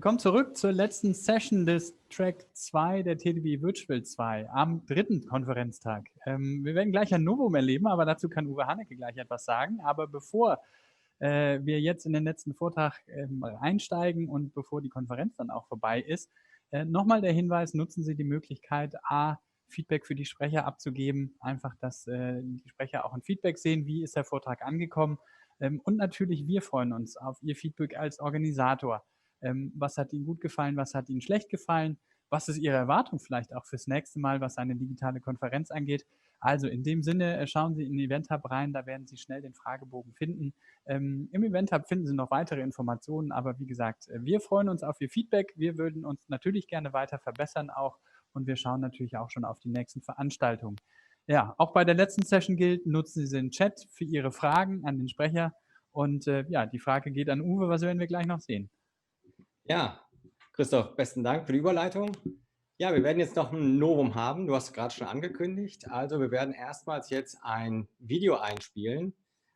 willkommen zurück zur letzten Session des Track 2 der TDB Virtual 2 am dritten Konferenztag. Wir werden gleich ein Novum erleben, aber dazu kann Uwe Hanneke gleich etwas sagen. Aber bevor wir jetzt in den letzten Vortrag einsteigen und bevor die Konferenz dann auch vorbei ist, nochmal der Hinweis, nutzen Sie die Möglichkeit, Feedback für die Sprecher abzugeben, einfach, dass die Sprecher auch ein Feedback sehen, wie ist der Vortrag angekommen. Und natürlich, wir freuen uns auf Ihr Feedback als Organisator. Was hat Ihnen gut gefallen, was hat Ihnen schlecht gefallen, was ist Ihre Erwartung vielleicht auch fürs nächste Mal, was eine digitale Konferenz angeht. Also in dem Sinne, schauen Sie in den Event Hub rein, da werden Sie schnell den Fragebogen finden. Im Event Hub finden Sie noch weitere Informationen, aber wie gesagt, wir freuen uns auf Ihr Feedback. Wir würden uns natürlich gerne weiter verbessern auch und wir schauen natürlich auch schon auf die nächsten Veranstaltungen. Ja, auch bei der letzten Session gilt, nutzen Sie den Chat für Ihre Fragen an den Sprecher. Und ja, die Frage geht an Uwe, was werden wir gleich noch sehen? Ja, Christoph, besten Dank für die Überleitung. Ja, wir werden jetzt noch ein Novum haben. Du hast es gerade schon angekündigt. Also wir werden erstmals jetzt ein Video einspielen.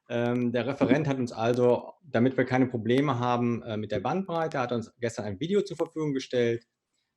Der Referent hat uns also, damit wir keine Probleme haben mit der Bandbreite, hat uns gestern ein Video zur Verfügung gestellt.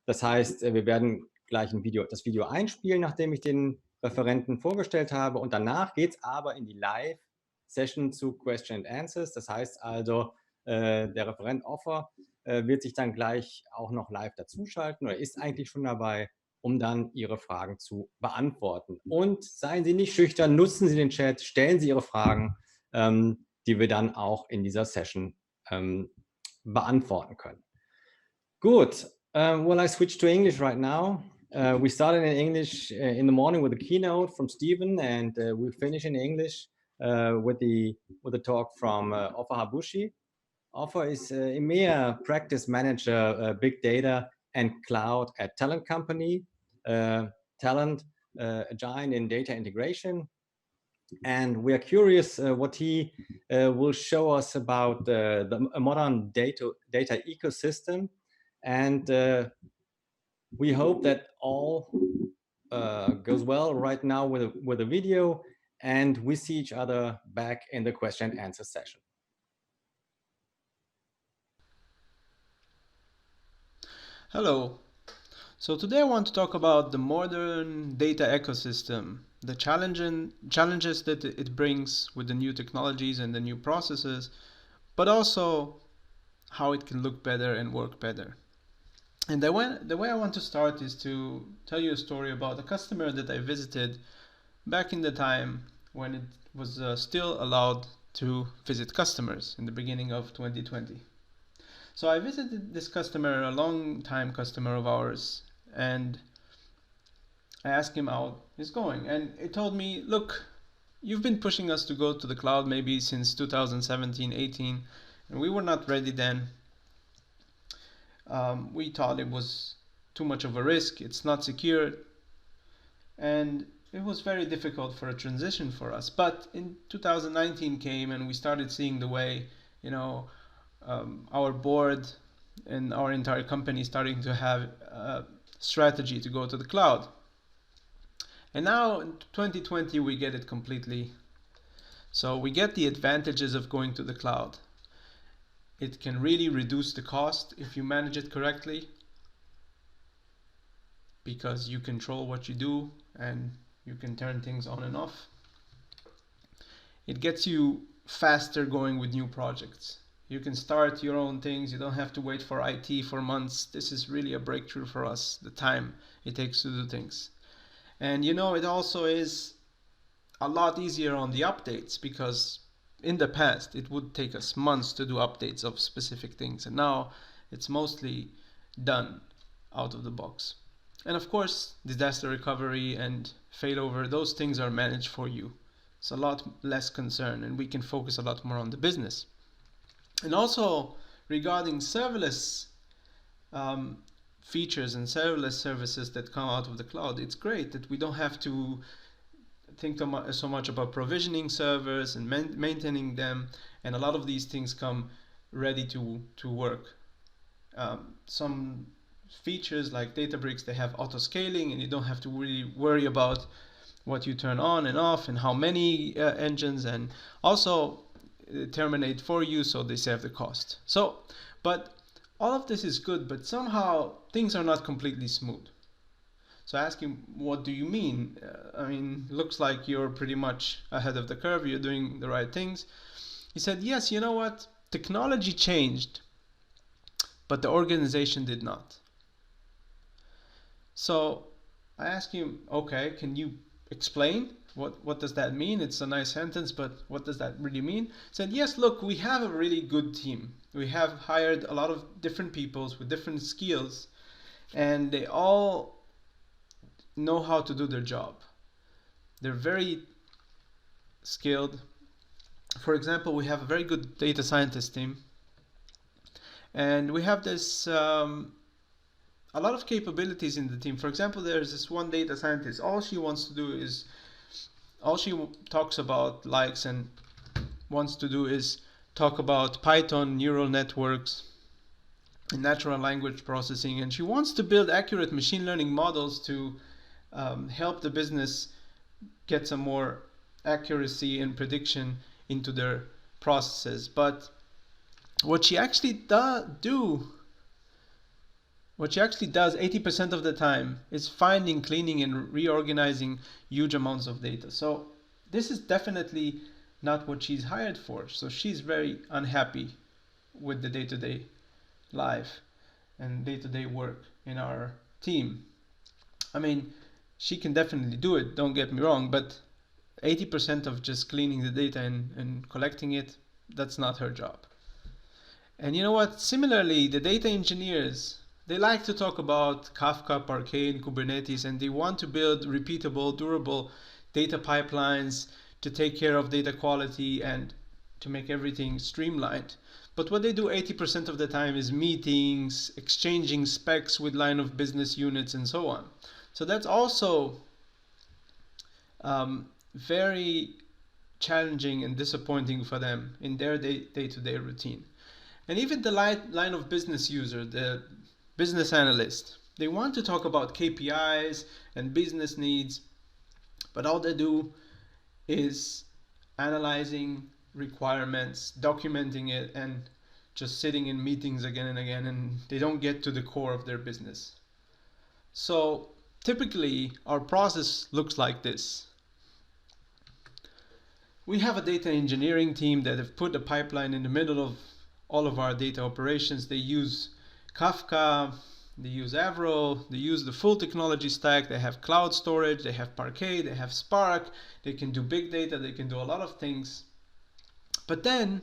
Das heißt, wir werden gleich das Video einspielen, nachdem ich den Referenten vorgestellt habe. Und danach geht es aber in die Live-Session zu Question and Answers. Das heißt also, der Referent Offer wird sich dann gleich auch noch live dazuschalten oder ist eigentlich schon dabei, um dann Ihre Fragen zu beantworten. Und seien Sie nicht schüchtern, nutzen Sie den Chat, stellen Sie Ihre Fragen, die wir dann auch in dieser Session beantworten können. Gut, well, I switch to English right now. We started in English in the morning with a keynote from Stephen, and we finish in English with the talk from Offer Habushi. Offer is EMEA practice manager, big data and cloud at Talend company. Talend, a giant in data integration. And we are curious what he will show us about a modern data ecosystem. And we hope that all goes well right now with the video, and we see each other back in the question and answer session. Hello. So today I want to talk about the modern data ecosystem, the challenges that it brings with the new technologies and the new processes, but also how it can look better and work better. And the way I want to start is to tell you a story about a customer that I visited back in the time when it was still allowed to visit customers in the beginning of 2020. So I visited this customer, a long time customer of ours, and I asked him how it's going. And he told me, look, you've been pushing us to go to the cloud maybe since 2017, 18, and we were not ready then. We thought it was too much of a risk, it's not secure, and it was very difficult for a transition for us. But in 2019 came and we started seeing the way, our board and our entire company starting to have a strategy to go to the cloud. And now in 2020 we get it completely. So we get the advantages of going to the cloud. It can really reduce the cost if you manage it correctly, because you control what you do and you can turn things on and off. It gets you faster going with new projects. You can start your own things. You don't have to wait for IT for months. This is really a breakthrough for us, the time it takes to do things. And it also is a lot easier on the updates, because in the past it would take us months to do updates of specific things, and now it's mostly done out of the box. And of course, disaster recovery and failover, those things are managed for you. It's a lot less concern, and we can focus a lot more on the business. And also regarding serverless features and serverless services that come out of the cloud, it's great that we don't have to think so much about provisioning servers and maintaining them, and a lot of these things come ready to work. Some features like Databricks, they have auto scaling, and you don't have to really worry about what you turn on and off and how many engines, and also terminate for you, so they save the cost. But all of this is good, but somehow things are not completely smooth. So I asked him, what do you mean? I mean, looks like you're pretty much ahead of the curve, you're doing the right things. He said, yes, you know what? Technology changed, but the organization did not. So I asked him, okay, can you explain? What does that mean? It's a nice sentence, but what does that really mean? He said, yes, look, we have a really good team. We have hired a lot of different people with different skills, and they all know how to do their job. They're very skilled. For example, we have a very good data scientist team, and we have this a lot of capabilities in the team. For example, there's this one data scientist. All she talks about, likes, and wants to do is talk about Python, neural networks, and natural language processing, and she wants to build accurate machine learning models to help the business get some more accuracy and prediction into their processes. But what she actually does 80% of the time is finding, cleaning, and reorganizing huge amounts of data. So this is definitely not what she's hired for. So she's very unhappy with the day-to-day life and day-to-day work in our team. I mean, she can definitely do it, don't get me wrong, but 80% of just cleaning the data and collecting it, that's not her job. And you know what? Similarly, the data engineers, they like to talk about Kafka, Parquet, and Kubernetes, and they want to build repeatable, durable data pipelines to take care of data quality and to make everything streamlined. But what they do 80% of the time is meetings, exchanging specs with line of business units, and so on. So that's also very challenging and disappointing for them in their day-to-day routine. And even the line of business user, the business analyst, they want to talk about KPIs and business needs, but all they do is analyzing requirements, documenting it, and just sitting in meetings again and again, and they don't get to the core of their business. So typically our process looks like this. We have a data engineering team that have put a pipeline in the middle of all of our data operations. They use Kafka, they use Avro, they use the full technology stack. They have cloud storage, they have Parquet, they have Spark, they can do big data, they can do a lot of things. But then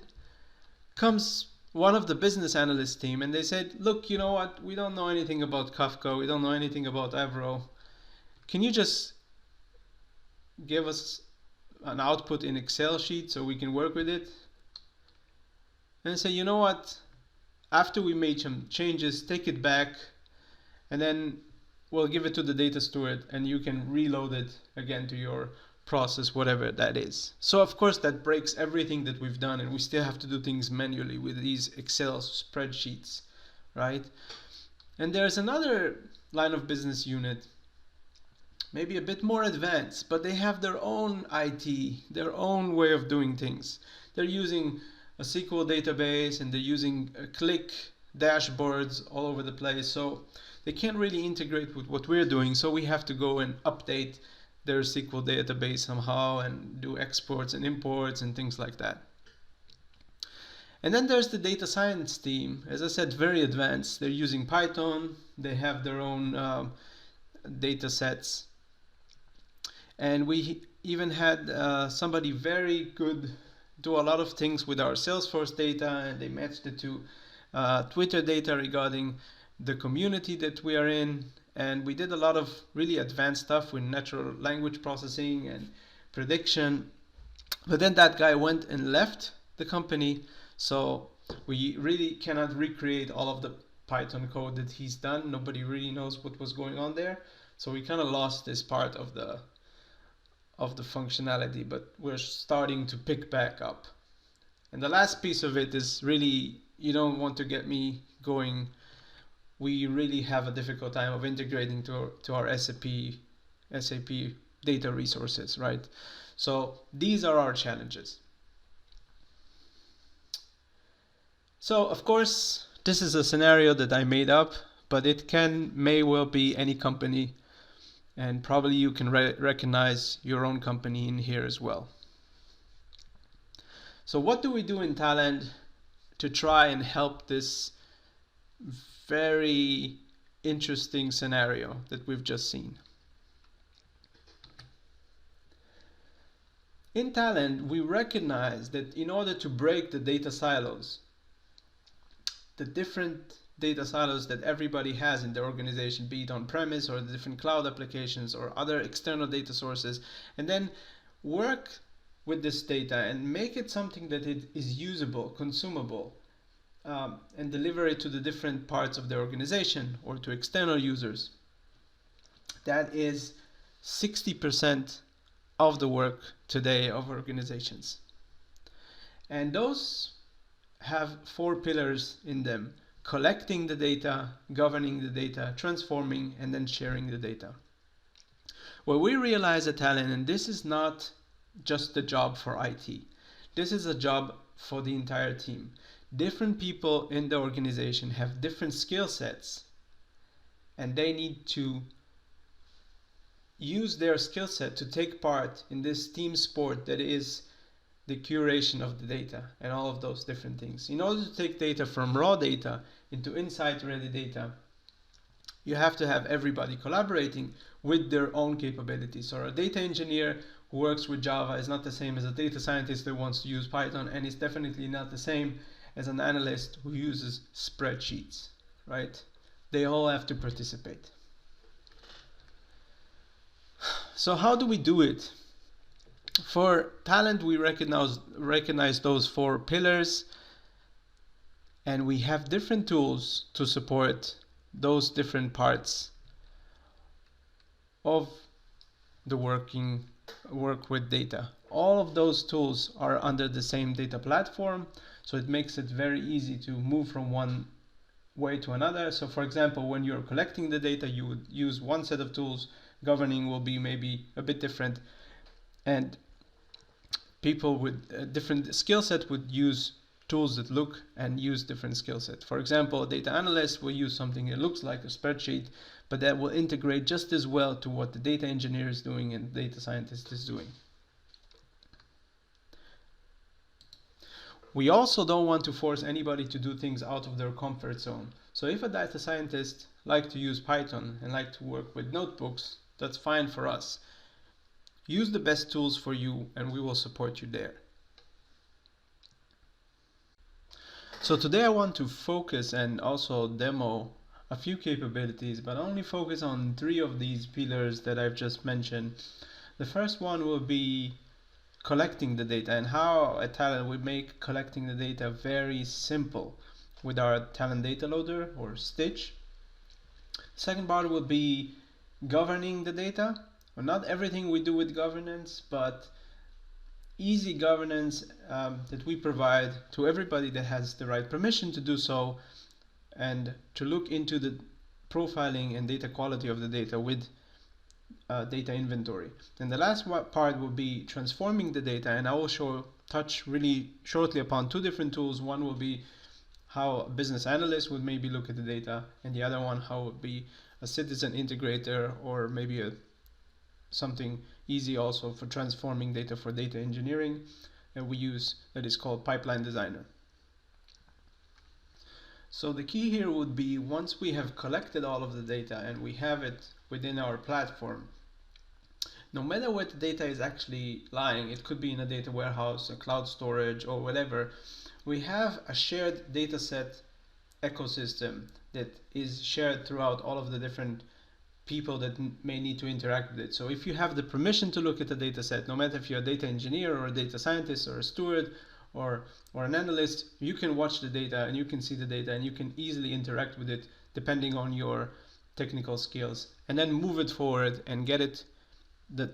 comes one of the business analyst team and they said, look, you know what, we don't know anything about Kafka, we don't know anything about Avro. Can you just give us an output in Excel sheet so we can work with it? And say, you know what, after we made some changes, take it back, and then we'll give it to the data steward and you can reload it again to your process, whatever that is. So of course that breaks everything that we've done, and we still have to do things manually with these Excel spreadsheets, right? And there's another line of business unit, maybe a bit more advanced, but they have their own IT, their own way of doing things. They're using a SQL database and they're using Click dashboards all over the place, so they can't really integrate with what we're doing. So we have to go and update their SQL database somehow and do exports and imports and things like that. And then there's the data science team. As I said, very advanced. They're using Python, they have their own data sets, and we even had somebody very good do a lot of things with our Salesforce data, and they matched it to Twitter data regarding the community that we are in. And we did a lot of really advanced stuff with natural language processing and prediction. But then that guy went and left the company, so we really cannot recreate all of the Python code that he's done. Nobody really knows what was going on there, so we kind of lost this part of the functionality, but we're starting to pick back up. And the last piece of it is really, you don't want to get me going, we really have a difficult time of integrating to our SAP data resources, right? So these are our challenges. So of course, This is a scenario that I made up, but it may well be any company, and probably you can recognize your own company in here as well. So what do we do in Talend to try and help this very interesting scenario that we've just seen? In Talend, we recognize that in order to break the data silos, the different data silos that everybody has in their organization, be it on-premise or the different cloud applications or other external data sources, and then work with this data and make it something that it is usable, consumable, and deliver it to the different parts of the organization or to external users. That is 60% of the work today of organizations. And those have 4 pillars in them: collecting the data, governing the data, transforming, and then sharing the data. What we realize at Talend, and this is not just the job for IT, this is a job for the entire team. Different people in the organization have different skill sets, and they need to use their skill set to take part in this team sport that is the curation of the data and all of those different things. In order to take data from raw data into insight-ready data, you have to have everybody collaborating with their own capabilities. So a data engineer who works with Java is not the same as a data scientist that wants to use Python, and it's definitely not the same as an analyst who uses spreadsheets, right? They all have to participate. So how do we do it? For Talend, we recognize those 4 pillars, and we have different tools to support those different parts of the work with data. All of those tools are under the same data platform, so it makes it very easy to move from one way to another. So for example, when you're collecting the data, you would use one set of tools. Governing will be maybe a bit different, and people with a different skill set would use tools that look and use different skill sets. For example, a data analyst will use something that looks like a spreadsheet, but that will integrate just as well to what the data engineer is doing and the data scientist is doing. We also don't want to force anybody to do things out of their comfort zone. So if a data scientist likes to use Python and like to work with notebooks, that's fine for us. Use the best tools for you and we will support you there. So today I want to focus and also demo a few capabilities, but only focus on 3 of these pillars that I've just mentioned. The first one will be collecting the data, and how at Talend we make collecting the data very simple with our Talend data loader or Stitch. Second part will be governing the data. Well, not everything we do with governance, but easy governance that we provide to everybody that has the right permission to do so, and to look into the profiling and data quality of the data with data inventory. And the last part will be transforming the data, and I will touch really shortly upon 2 different tools. One will be how a business analyst would maybe look at the data, and the other one how it would be a citizen integrator, or maybe something easy also for transforming data for data engineering, and we use that is called Pipeline Designer. So the key here would be, once we have collected all of the data and we have it within our platform, no matter where the data is actually lying, it could be in a data warehouse, a cloud storage, or whatever, we have a shared dataset ecosystem that is shared throughout all of the different people that may need to interact with it. So if you have the permission to look at the data set, no matter if you're a data engineer or a data scientist or a steward or an analyst, you can watch the data and you can see the data and you can easily interact with it depending on your technical skills, and then move it forward and get it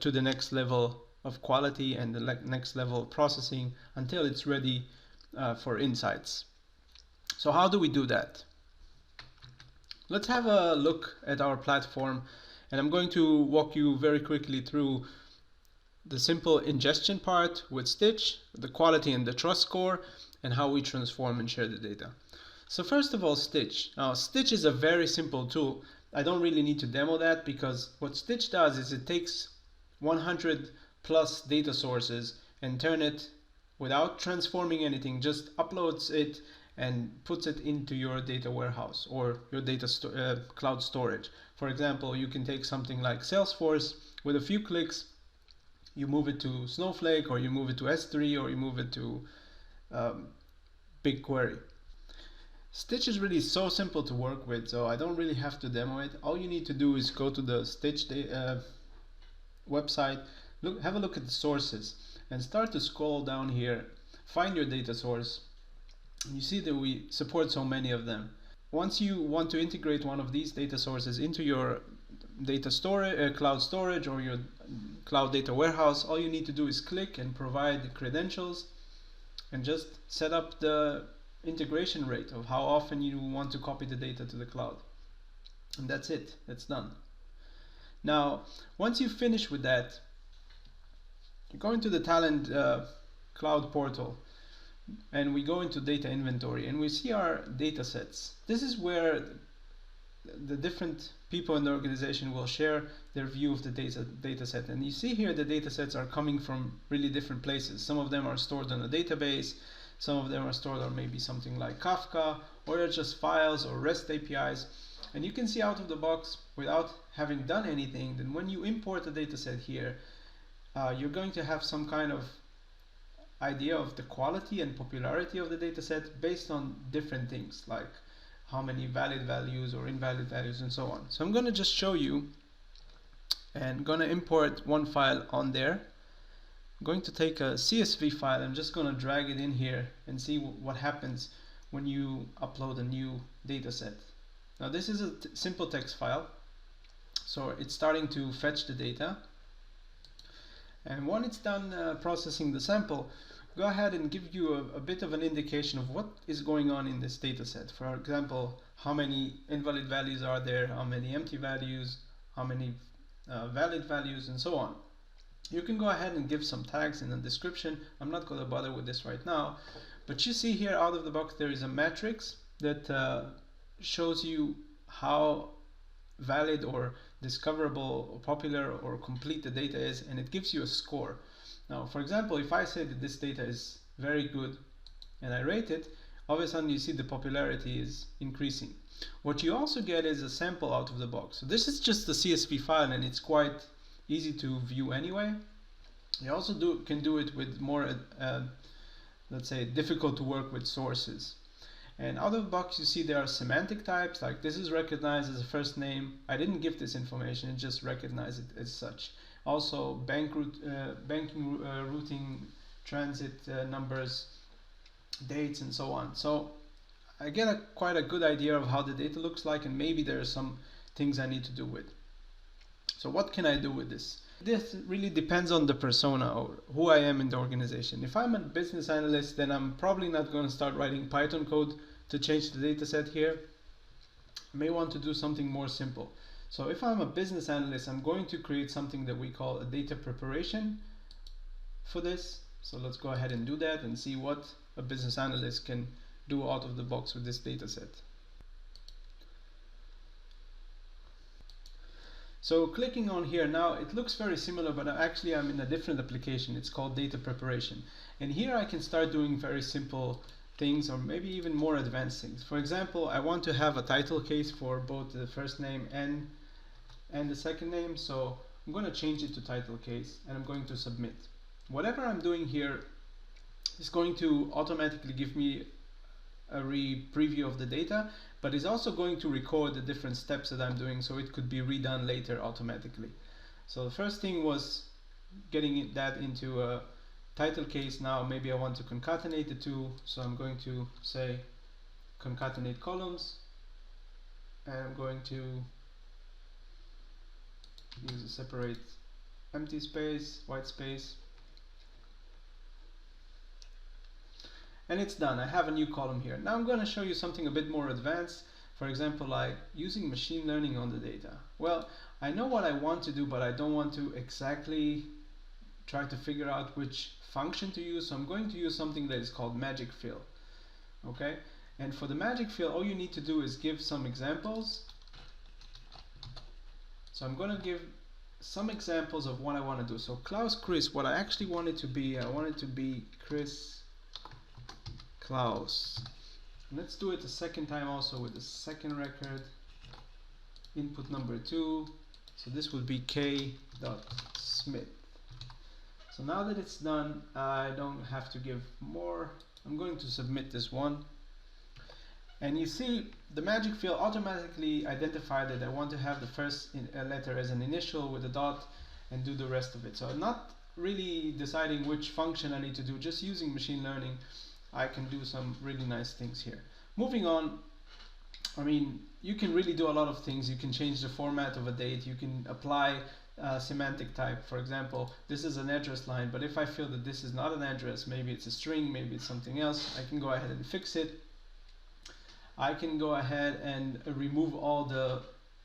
to the next level of quality and the next level of processing until it's ready for insights. So how do we do that? Let's have a look at our platform, and I'm going to walk you very quickly through the simple ingestion part with Stitch, the quality and the trust score, and how we transform and share the data. So first of all, Stitch. Now, Stitch is a very simple tool. I don't really need to demo that, because what Stitch does is it takes 100 plus data sources and turn it, without transforming anything, just uploads it and puts it into your data warehouse or your cloud storage. For example, you can take something like Salesforce. With a few clicks, you move it to Snowflake, or you move it to S3, or you move it to BigQuery. Stitch is really so simple to work with, so I don't really have to demo it. All you need to do is go to the Stitch website, have a look at the sources, and start to scroll down here, find your data source. You see that we support so many of them. Once you want to integrate one of these data sources into your data storage, cloud storage, or your cloud data warehouse, all you need to do is click and provide the credentials and just set up the integration rate of how often you want to copy the data to the cloud. And that's it, that's done. Now, once you finish with that, you go into the Talend cloud portal, and we go into data inventory, and we see our data sets. This is where the different people in the organization will share their view of the data set. And you see here the data sets are coming from really different places. Some of them are stored on a database, some of them are stored on maybe something like Kafka, or they're just files or REST APIs. And you can see out of the box, without having done anything, that when you import a data set here, you're going to have some kind of idea of the quality and popularity of the data set based on different things, like how many valid values or invalid values and so on. So I'm going to just show you, and going to import one file on there. I'm going to take a CSV file. I'm just going to drag it in here and see what happens when you upload a new data set. Now this is a simple text file, so it's starting to fetch the data. And when it's done processing the sample, go ahead and give you a bit of an indication of what is going on in this data set. For example, how many invalid values are there, how many empty values, how many valid values, and so on. You can go ahead and give some tags in the description. I'm not going to bother with this right now, but you see here out of the box there is a matrix that shows you how valid or discoverable or popular or complete the data is, and it gives you a score. Now, for example, if I say that this data is very good and I rate it, all of a sudden you see the popularity is increasing. What you also get is a sample out of the box. So this is just a CSV file, and it's quite easy to view anyway. You also can do it with more, let's say, difficult to work with sources. And out of the box you see there are semantic types, like this is recognized as a first name. I didn't give this information, it just recognized it as such. Also banking routing, transit numbers, dates, and so on. So I get quite a good idea of how the data looks like, and maybe there are some things I need to do with. So what can I do with this? This really depends on the persona or who I am in the organization. If I'm a business analyst, then I'm probably not going to start writing Python code to change the data set here. I may want to do something more simple. So if I'm a business analyst, I'm going to create something that we call a data preparation for this. So let's go ahead and do that and see what a business analyst can do out of the box with this data set. So clicking on here now, it looks very similar, but actually I'm in a different application. It's called data preparation. And here I can start doing very simple things, or maybe even more advanced things. For example, I want to have a title case for both the first name and the second name. So I'm going to change it to title case, and I'm going to submit. Whatever I'm doing here is going to automatically give me a preview of the data, but it's also going to record the different steps that I'm doing, so it could be redone later automatically. So the first thing was getting that into a title case. Now maybe I want to concatenate the two, so I'm going to say concatenate columns, and I'm going to use a separate empty space, white space, and it's done. I have a new column here. Now I'm going to show you something a bit more advanced. For example, like using machine learning on the data. Well, I know what I want to do, but I don't want to exactly try to figure out which function to use. So I'm going to use something that is called magic fill. Okay, And for the magic fill, all you need to do is give some examples. So I'm going to give some examples of what I want to do. So Klaus Chris, what I actually wanted to be, I wanted to be Chris Klaus. And let's do it the second time also with the second record. Input number 2. So this would be k.smith. So now that it's done, I don't have to give more. I'm going to submit this one. And you see the magic fill automatically identified that I want to have the first letter as an initial with a dot and do the rest of it. So I'm not really deciding which function I need to do, just using machine learning I can do some really nice things here. Moving on, I mean, you can really do a lot of things. You can change the format of a date, you can apply semantic type. For example, this is an address line, but if I feel that this is not an address, maybe it's a string, maybe it's something else, I can go ahead and fix it. I can go ahead and remove all the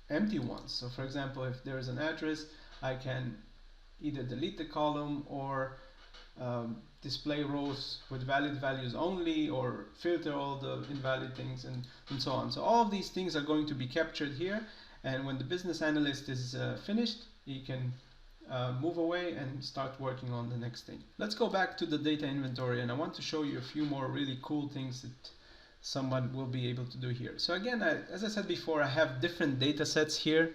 empty ones. So for example, if there is an address, I can either delete the column or display rows with valid values only, or filter all the invalid things, and so on. So all of these things are going to be captured here, and when the business analyst is finished, he can move away and start working on the next thing. Let's go back to the data inventory, and I want to show you a few more really cool things that someone will be able to do here. So again, as I said before, I have different data sets here.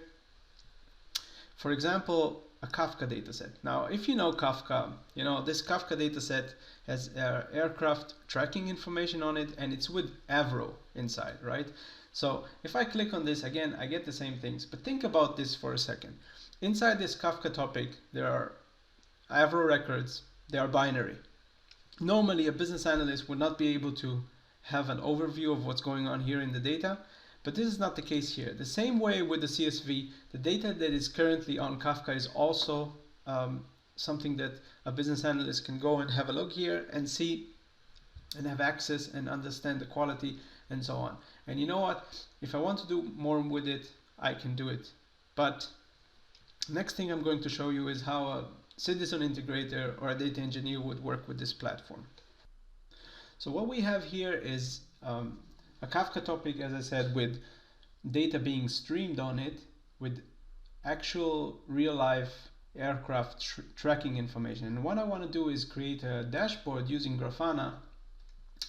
For example, a Kafka dataset. Now, if you know Kafka, you know this Kafka dataset has aircraft tracking information on it, and it's with Avro inside, right? So if I click on this again, I get the same things. But think about this for a second. Inside this Kafka topic, there are Avro records. They are binary. Normally, a business analyst would not be able to have an overview of what's going on here in the data, but this is not the case here. The same way with the CSV, the data that is currently on Kafka is also something that a business analyst can go and have a look here and see and have access and understand the quality and so on. And you know what? If I want to do more with it, I can do it. But next thing I'm going to show you is how a citizen integrator or a data engineer would work with this platform. So what we have here is a Kafka topic, as I said, with data being streamed on it, with actual real-life aircraft tracking information. And what I want to do is create a dashboard using Grafana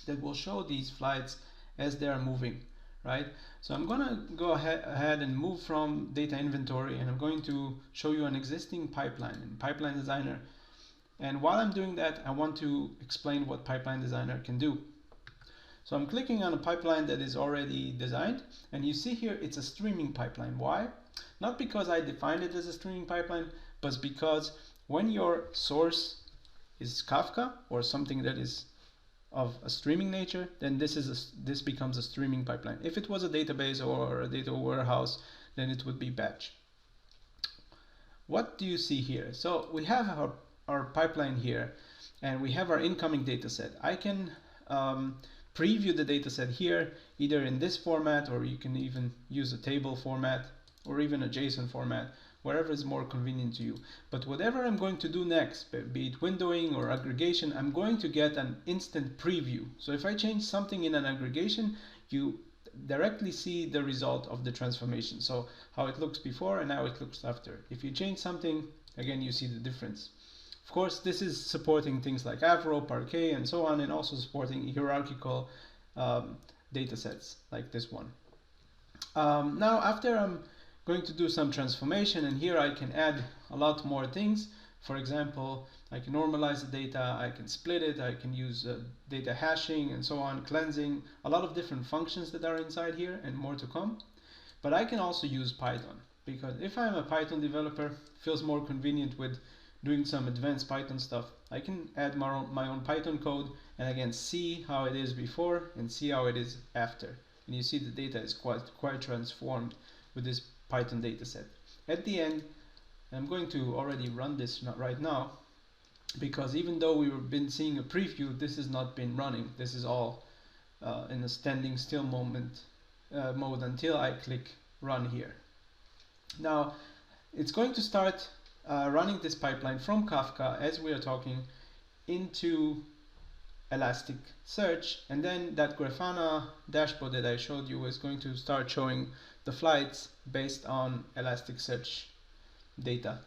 that will show these flights as they are moving, right? So I'm going to go ahead and move from data inventory, and I'm going to show you an existing pipeline in Pipeline Designer. And while I'm doing that, I want to explain what Pipeline Designer can do. So I'm clicking on a pipeline that is already designed, and you see here it's a streaming pipeline. Why? Not because I defined it as a streaming pipeline, but because when your source is Kafka or something that is of a streaming nature, then this becomes a streaming pipeline. If it was a database or a data warehouse, then it would be batch. What do you see here? So we have our pipeline here, and we have our incoming data set. I can preview the data set here, either in this format, or you can even use a table format, or even a JSON format, wherever is more convenient to you. But whatever I'm going to do next, be it windowing or aggregation, I'm going to get an instant preview. So if I change something in an aggregation, you directly see the result of the transformation. So how it looks before and how it looks after. If you change something, again, you see the difference. Of course, this is supporting things like Avro, Parquet, and so on, and also supporting hierarchical data sets like this one. Now, after I'm going to do some transformation, and here I can add a lot more things. For example, I can normalize the data, I can split it, I can use data hashing and so on, cleansing, a lot of different functions that are inside here, and more to come. But I can also use Python, because if I'm a Python developer, it feels more convenient with doing some advanced Python stuff. I can add my own Python code and again see how it is before and see how it is after. And you see the data is quite transformed with this Python dataset. At the end, I'm going to already run this right now, because even though we've been seeing a preview, this has not been running. This is all in a standing still mode until I click run here. Now it's going to start running this pipeline from Kafka as we are talking into Elasticsearch, and then that Grafana dashboard that I showed you is going to start showing the flights based on Elasticsearch data.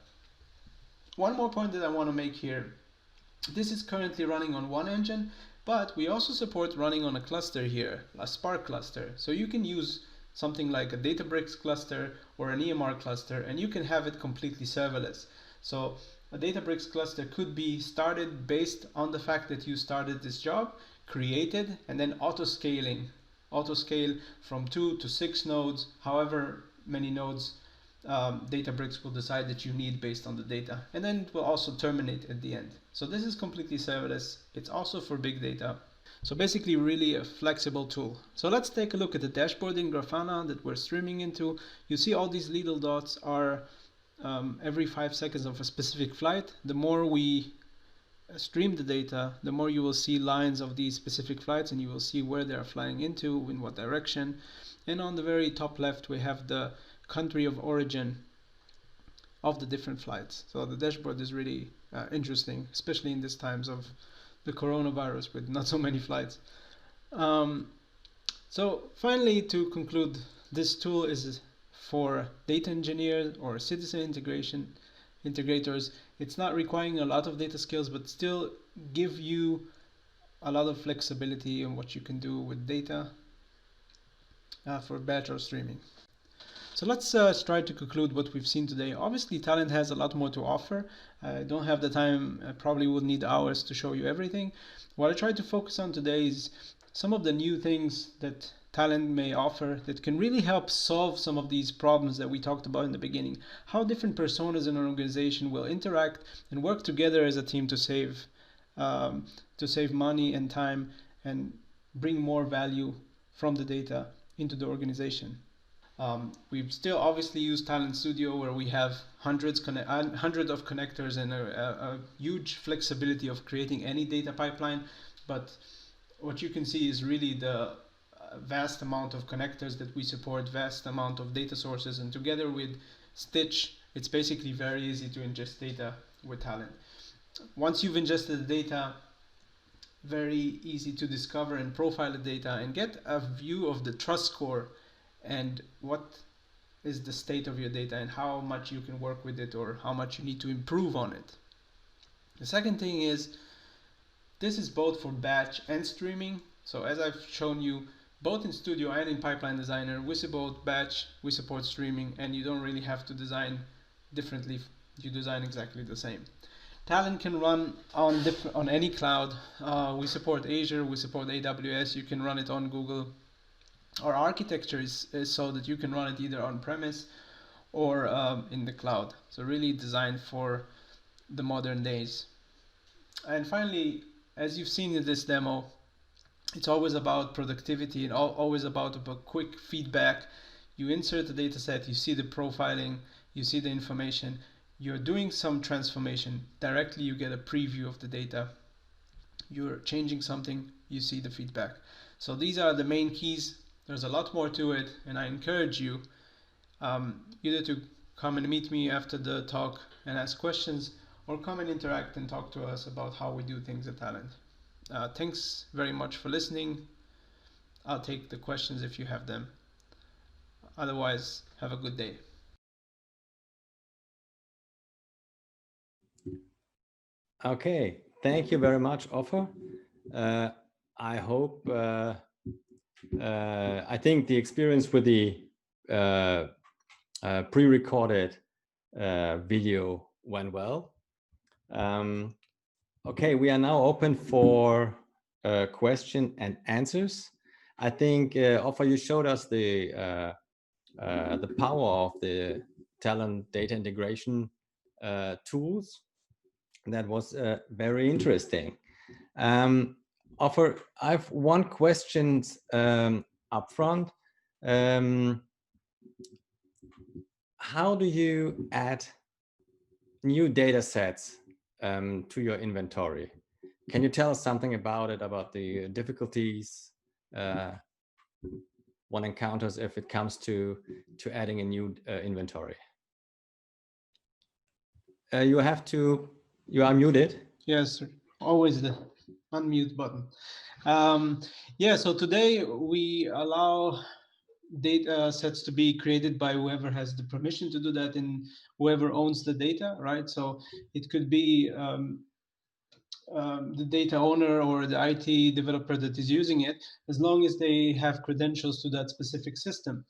One more point that I want to make here. This is currently running on one engine, but we also support running on a cluster here, a Spark cluster. So you can use something like a Databricks cluster or an EMR cluster, and you can have it completely serverless. So a Databricks cluster could be started based on the fact that you started this job, created, and then auto-scale from 2 to 6 nodes, however many nodes Databricks will decide that you need based on the data, and then it will also terminate at the end. So this is completely serverless. It's also for big data. So basically really a flexible tool. So let's take a look at the dashboard in Grafana that we're streaming into. You see all these little dots are every 5 seconds of a specific flight. The more we stream the data, the more you will see lines of these specific flights, and you will see where they are flying into, in what direction. And on the very top left we have the country of origin of the different flights. So the dashboard is really interesting, especially in these times of the coronavirus with not so many flights. So finally, to conclude, this tool is for data engineers or citizen integrators. It's not requiring a lot of data skills, but still give you a lot of flexibility in what you can do with data for batch or streaming. So let's try to conclude what we've seen today. Obviously, Talend has a lot more to offer. I don't have the time. I probably would need hours to show you everything. What I tried to focus on today is some of the new things that Talend may offer that can really help solve some of these problems that we talked about in the beginning. How different personas in an organization will interact and work together as a team to save money and time and bring more value from the data into the organization. We've still obviously use Talend Studio, where we have hundreds of connectors and a huge flexibility of creating any data pipeline. But what you can see is really the vast amount of connectors that we support, vast amount of data sources, and together with Stitch, it's basically very easy to ingest data with Talend. Once you've ingested the data, very easy to discover and profile the data and get a view of the trust score and what is the state of your data and how much you can work with it or how much you need to improve on it. The second thing is, this is both for batch and streaming. So as I've shown you, both in Studio and in Pipeline Designer, we support batch, we support streaming, and you don't really have to design differently. You design exactly the same. Talend can run on any cloud. We support Azure, we support AWS, you can run it on Google. Our architecture is so that you can run it either on-premise or in the cloud. So really designed for the modern days. And finally, as you've seen in this demo, it's always about productivity and always about quick feedback. You insert the data set, you see the profiling, you see the information, you're doing some transformation. Directly you get a preview of the data. You're changing something, you see the feedback. So these are the main keys. There's a lot more to it, and I encourage you either to come and meet me after the talk and ask questions, or come and interact and talk to us about how we do things at Talend. Thanks very much for listening. I'll take the questions if you have them. Otherwise, have a good day. Okay, thank you very much, Offer. I hope, I think the experience with the pre-recorded video went well. Okay, we are now open for question and answers. I think, Offer, you showed us the power of the Talend data integration tools. That was very interesting. Offer, I have one question up front. How do you add new data sets to your inventory? Can you tell us something about it, about the difficulties one encounters if it comes to adding a new inventory? You are muted. Yes, sir. Always the unmute button. Yeah, so today we allow data sets to be created by whoever has the permission to do that and whoever owns the data, right? So it could be the data owner or the IT developer that is using it, as long as they have credentials to that specific system.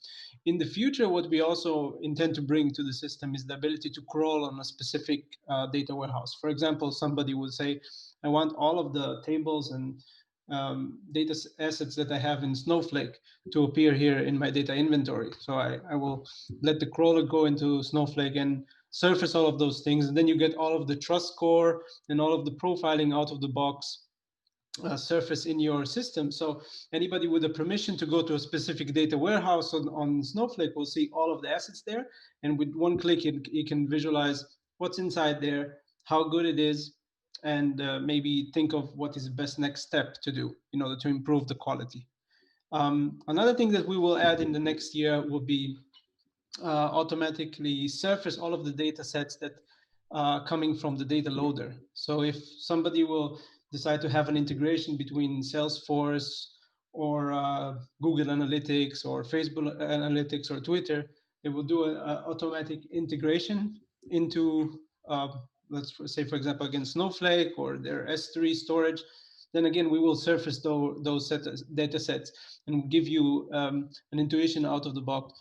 In the future, what we also intend to bring to the system is the ability to crawl on a specific data warehouse. For example, somebody would say, I want all of the tables and data assets that I have in Snowflake to appear here in my data inventory. So I will let the crawler go into Snowflake and surface all of those things. And then you get all of the trust score and all of the profiling out of the box surface in your system. So anybody with a permission to go to a specific data warehouse on Snowflake will see all of the assets there. And with one click, you can visualize what's inside there, how good it is, and maybe think of what is the best next step to do in order to improve the quality. Another thing that we will add in the next year will be automatically surface all of the data sets that are coming from the data loader. So if somebody will decide to have an integration between Salesforce or Google Analytics or Facebook Analytics or Twitter, they will do an automatic integration into, let's say, for example, again, Snowflake or their S3 storage. Then again, we will surface those data sets and give you an intuition out of the box.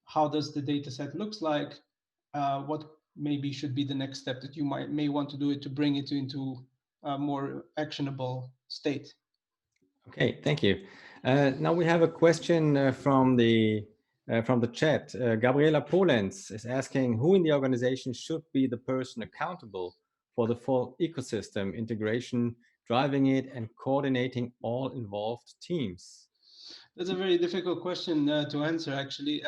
How does the data set looks like? What maybe should be the next step that you may want to do it to bring it into a more actionable state? Okay, thank you. Now we have a question from the chat. Gabriela Polens is asking who in the organization should be the person accountable for the full ecosystem integration, driving it and coordinating all involved teams. That's a very difficult question to answer, actually,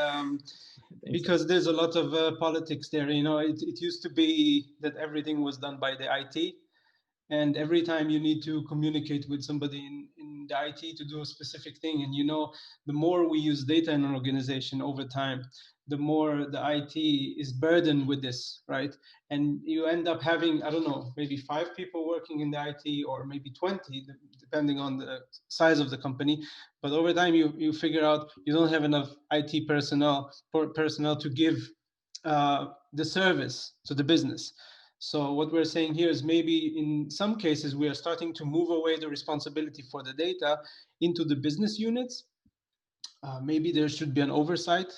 because there's a lot of politics there. You know, it used to be that everything was done by the IT. And every time you need to communicate with somebody in the IT to do a specific thing, and you know, the more we use data in an organization over time, the more the IT is burdened with this, right? And you end up having, I don't know, maybe 5 people working in the IT or maybe 20, depending on the size of the company. But over time, you figure out you don't have enough IT personnel to give the service to the business. So what we're saying here is maybe in some cases we are starting to move away the responsibility for the data into the business units. Maybe there should be an oversight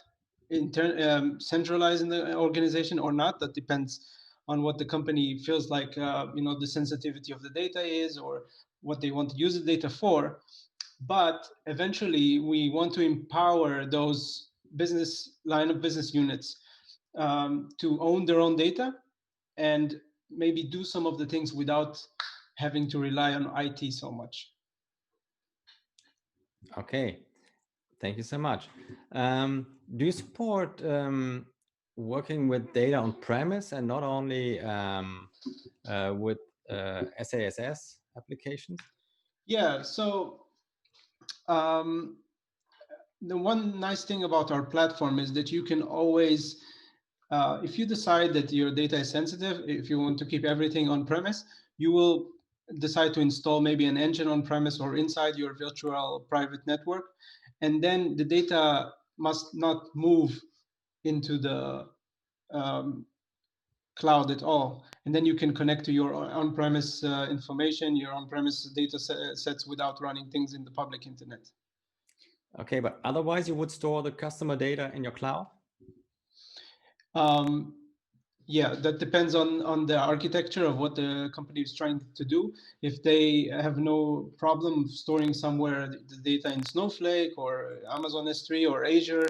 centralized in the organization or not. That depends on what the company feels like, you know, the sensitivity of the data is, or what they want to use the data for. But eventually we want to empower those line of business units to own their own data and maybe do some of the things without having to rely on IT so much. Okay, thank you so much. Do you support working with data on premise and not only with SaaS applications? Yeah, so the one nice thing about our platform is that you can always, if you decide that your data is sensitive, if you want to keep everything on premise, you will decide to install maybe an engine on premise or inside your virtual private network. And then the data must not move into the cloud at all. And then you can connect to your on-premise information, your on-premise data sets without running things in the public internet. Okay, but otherwise you would store the customer data in your cloud? Yeah, that depends on the architecture of what the company is trying to do. If they have no problem storing somewhere the data in Snowflake or Amazon S3 or Azure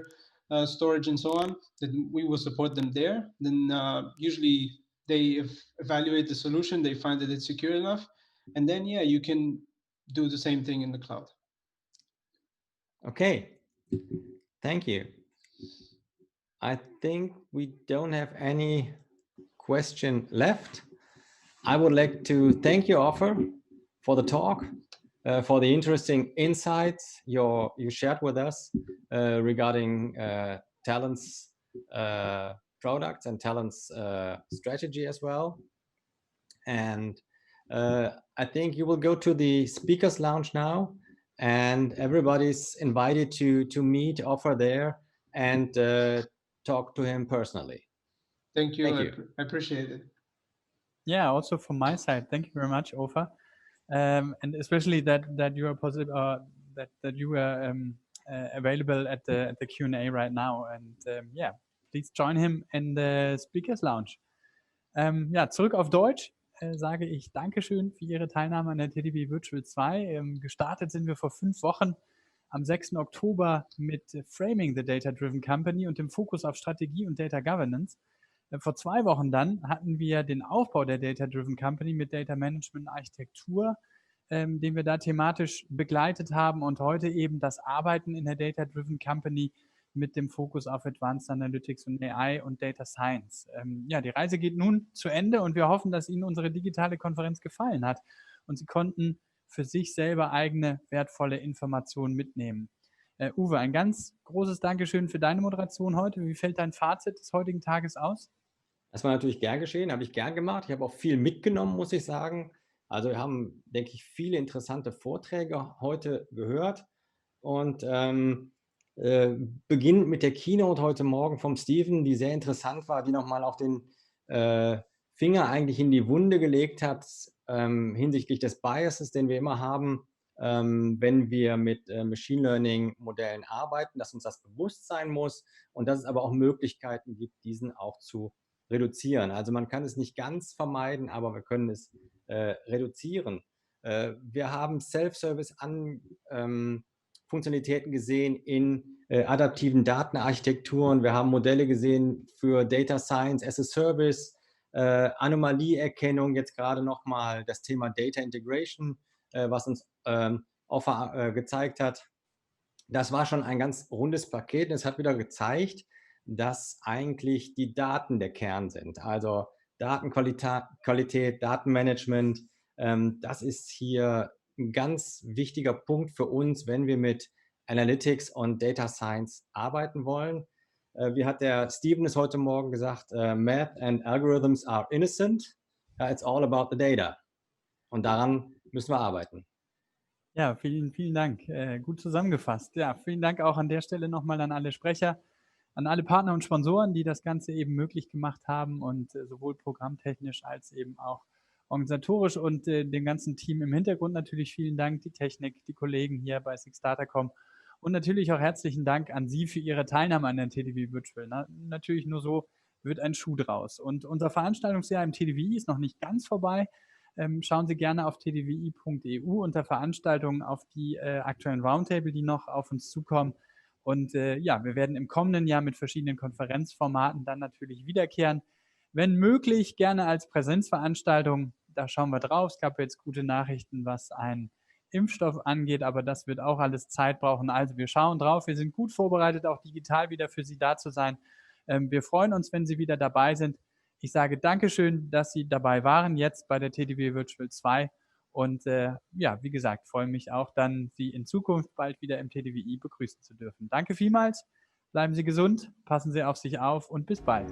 storage and so on, then we will support them there. Then usually they evaluate the solution, they find that it's secure enough, and then yeah, you can do the same thing in the cloud. Okay, thank you. I think we don't have any question left. I would like to thank you, Offer, for the talk, for the interesting insights you shared with us regarding Talend's products and Talend's strategy as well. And I think you will go to the speakers lounge now, and everybody's invited to meet Offer there and talk to him personally. Thank you. Thank you. I appreciate it. Yeah, also from my side, thank you very much, Ofer, and especially that you are positive, that you were available at the Q&A right now, and yeah, please join him in the Speakers Lounge. Ja, zurück auf Deutsch sage ich Dankeschön für Ihre Teilnahme an der TDB Virtual 2. Gestartet sind wir vor 5 Wochen am 6. Oktober mit Framing the Data-Driven Company und dem Fokus auf Strategie und Data Governance. Vor 2 Wochen dann hatten wir den Aufbau der Data-Driven Company mit Data Management Architektur, den wir da thematisch begleitet haben, und heute eben das Arbeiten in der Data-Driven Company mit dem Fokus auf Advanced Analytics und AI und Data Science. Ja, die Reise geht nun zu Ende und wir hoffen, dass Ihnen unsere digitale Konferenz gefallen hat und Sie konnten für sich selber eigene wertvolle Informationen mitnehmen. Uwe, ein ganz großes Dankeschön für deine Moderation heute. Wie fällt dein Fazit des heutigen Tages aus? Das war natürlich gern geschehen, habe ich gern gemacht. Ich habe auch viel mitgenommen, muss ich sagen. Also wir haben, denke ich, viele interessante Vorträge heute gehört und beginnt mit der Keynote heute Morgen vom Steven, die sehr interessant war, die nochmal auch den Finger eigentlich in die Wunde gelegt hat hinsichtlich des Biases, den wir immer haben, wenn wir mit Machine Learning Modellen arbeiten, dass uns das bewusst sein muss und dass es aber auch Möglichkeiten gibt, diesen auch zu reduzieren. Also man kann es nicht ganz vermeiden, aber wir können es reduzieren. Wir haben Self-Service Funktionalitäten gesehen in adaptiven Datenarchitekturen. Wir haben Modelle gesehen für Data Science as a Service, Anomalieerkennung, jetzt gerade nochmal das Thema Data Integration, was uns Offer gezeigt hat. Das war schon ein ganz rundes Paket und es hat wieder gezeigt, dass eigentlich die Daten der Kern sind. Also Datenqualität, Datenmanagement, das ist hier ein ganz wichtiger Punkt für uns, wenn wir mit Analytics und Data Science arbeiten wollen. Wie hat der Steven es heute Morgen gesagt, Math and Algorithms are innocent, it's all about the data. Und daran müssen wir arbeiten. Ja, vielen, vielen Dank. Gut zusammengefasst. Ja, vielen Dank auch an der Stelle nochmal an alle Sprecher, an alle Partner und Sponsoren, die das Ganze eben möglich gemacht haben und sowohl programmtechnisch als eben auch organisatorisch und dem ganzen Team im Hintergrund natürlich vielen Dank, die Technik, die Kollegen hier bei SixData.com und natürlich auch herzlichen Dank an Sie für Ihre Teilnahme an der TDW Virtual. Natürlich nur so wird ein Schuh draus. Und unser Veranstaltungsjahr im TDW ist noch nicht ganz vorbei. Schauen Sie gerne auf tdwi.eu unter Veranstaltungen auf die aktuellen Roundtable, die noch auf uns zukommen. Und ja, wir werden im kommenden Jahr mit verschiedenen Konferenzformaten dann natürlich wiederkehren. Wenn möglich, gerne als Präsenzveranstaltung. Da schauen wir drauf. Es gab jetzt gute Nachrichten, was einen Impfstoff angeht, aber das wird auch alles Zeit brauchen. Also wir schauen drauf. Wir sind gut vorbereitet, auch digital wieder für Sie da zu sein. Wir freuen uns, wenn Sie wieder dabei sind. Ich sage Dankeschön, dass Sie dabei waren, jetzt bei der TDW Virtual 2. Und ja, wie gesagt, freue mich auch dann, Sie in Zukunft bald wieder im TDWI begrüßen zu dürfen. Danke vielmals, bleiben Sie gesund, passen Sie auf sich auf und bis bald.